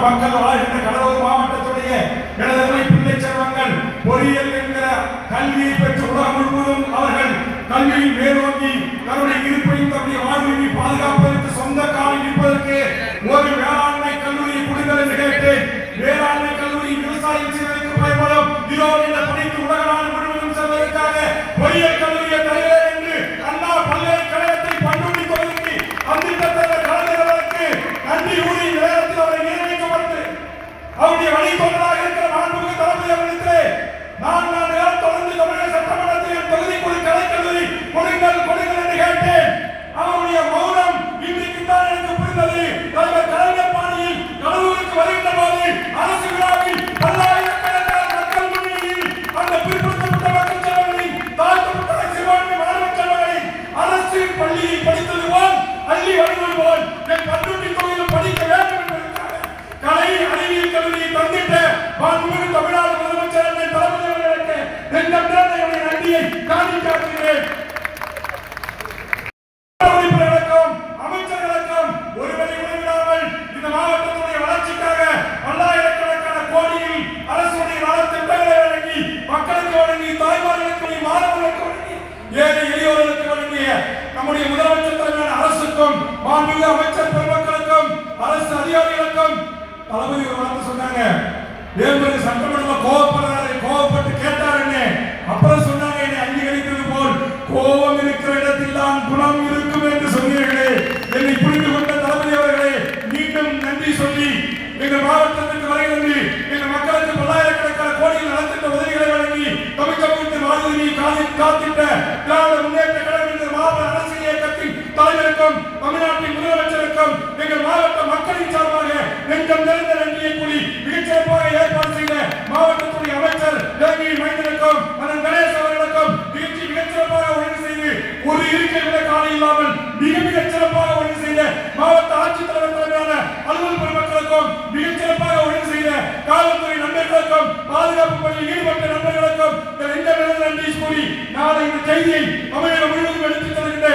மக்கள் வாழ்கின்ற கடலூர் மாவட்டத்துடைய இடதுமை பிள்ளை செல்வங்கள் பொறியியல் என்கிற கல்வியை பெற்று உலகம் முழுவதும் அவர்கள் கல்வியில் மேலோங்கி தன்னுடைய இருப்பையும் தன்னுடைய வாழ்வினை பாதுகாப்பதற்கு சொந்த காலில் நிற்பதற்கு ஒரு வேளாண்மை கல்லூரியை கொடுங்கள் என்று கேட்டேன். வேளாண்மை கல்லூரி விவசாயம் செய்வதற்கு பயன்படும் இதோ இந்த பணிக்கு உலக நாடு முழுவதும் செல்வதற்காக பொறியியல் கல்லூரியை தருகிறேன் என்று அண்ணா பல்கலைக்கழகத்தை பண்ருட்டி தொகுதிக்கு அந்திட்டத்தை கலைஞர்களுக்கு நன்றி கூறி நேரத்தில் அவரை நியமிக்கப்பட்டு அவருடைய வழித்தொண்டராக இருக்கிற மாண்புமிகு தளபதி அவர்களுக்கு நான் தொடர்ந்து தமிழக சட்டமன்றத்தில் தொகுதிக்கு ஒரு கலைக்கல்லூரி கொடுங்கள் என்று கேட்டேன். அவருடைய மௌனம் இன்றைக்கு தான் எனக்கு புரிந்தது. தலைவர் கலைஞர் பாணியில் கடலூருக்கு வருகின்ற போது அரசு விழாவில் பல்லாயிரக்கணக்கான மக்கள் முன்னிலையில் அந்த பிற்படுத்தப்பட்ட மக்கள் செல்வங்களின் தாழ்த்தப்பட்ட சிறுபான்மை மாணவ செல்வங்களின் அரசு பள்ளியில் படித்தது போல் அள்ளி வருவது போல் என் பண்ருட்டி தொகுதியில் படிக்க வேண்டும் என்பதற்காக கலை அறிவியல் கல்லூரியை தந்திட்ட மாண்புமிகு தமிழ்நாடு முதலமைச்சர் தளபதி அவர்களுக்கு நெஞ்சம் நிறைந்த என்னுடைய நன்றியை காணிக்காட்டுகிறேன். அமைச்சர்களுக்கும் ஒருவரை உதவிடாமல் இந்த மாவட்டத்துடைய வளர்ச்சிக்காக பல்லாயிரக்கணக்கான கோடியில் அரசுடைய நலத்திட்டங்களை வழங்கி மக்களுக்கு வழங்கி தாய்மார்களுக்கு மாணவர்களுக்கு வழங்கி ஏழை எளியோர்களுக்கு வழங்கிய நம்முடைய முதலமைச்சர் தலைமையான அரசுக்கும் மாண்புமிகு அமைச்சர் பெருமக்களுக்கும் அரசு அதிகாரிகளுக்கும் தளபதி ஒரு வார்த்தை சொன்னாங்க. வேம்பு சட்டமன்றத்தில் கோவப்பட்டு கேட்டார் என்ன, அப்புறம் சொன்னாங்க என்னை அங்கீகரிக்கிறது போல் கோபம் இருக்கிற இடத்தில் தான் குணம் இருக்கும் என்று சொன்னீர்களே. என்னை புரிந்து கொண்ட தளபதி அவர்களே மீண்டும் நன்றி சொல்லி எங்கள் மாவட்டத்திற்கு வருகிறது எங்கள் மக்களுக்கு பல்லாயிரக்கணக்கான கோடிகள் நலத்திட்ட உதவிகளை வழங்கி தமிழ் சமூகத்தின் வாழ்வினை காத்திட்ட திராவிட முன்னேற்ற கழகம் என்ற மாவட்ட அரசியல் இயக்கத்தின் தலைவருக்கும் தமிழ்நாட்டின் முதலமைச்சருக்கும் எங்கள் மாவட்ட மக்களின் சார்பாக நெஞ்சம் நிறைந்த நன்றியை கூறி மிகச்சிறப்பாக ஏற்பாடு செய்த மாவட்டத்துடைய அமைச்சர் தேவி மைந்தனுக்கும் அண்ணன் கணேஷ் அவர்களுக்கும் நிகழ்ச்சி மிகச்சிறப்பாக ஒழுங்கு செய்து ஒரு இருக்கை கூட காண இல்லாமல் மிகச் சிறப்பாக ஒழுங்கு செய்த மாவட்ட ஆட்சித்தலைவர் தலைமையான அலுவல் பெருமக்களுக்கும் மிகச்சிறப்பாக ஒழுங்கு செய்த காவல்துறை நண்பர்களுக்கும் பாதுகாப்பு பணியில் ஈடுபட்ட நண்பர்களுக்கும் நன்றி கூறி நாளை இந்த செய்தியை தமிழகம் முழுவதும் எடுத்துச் செல்கின்ற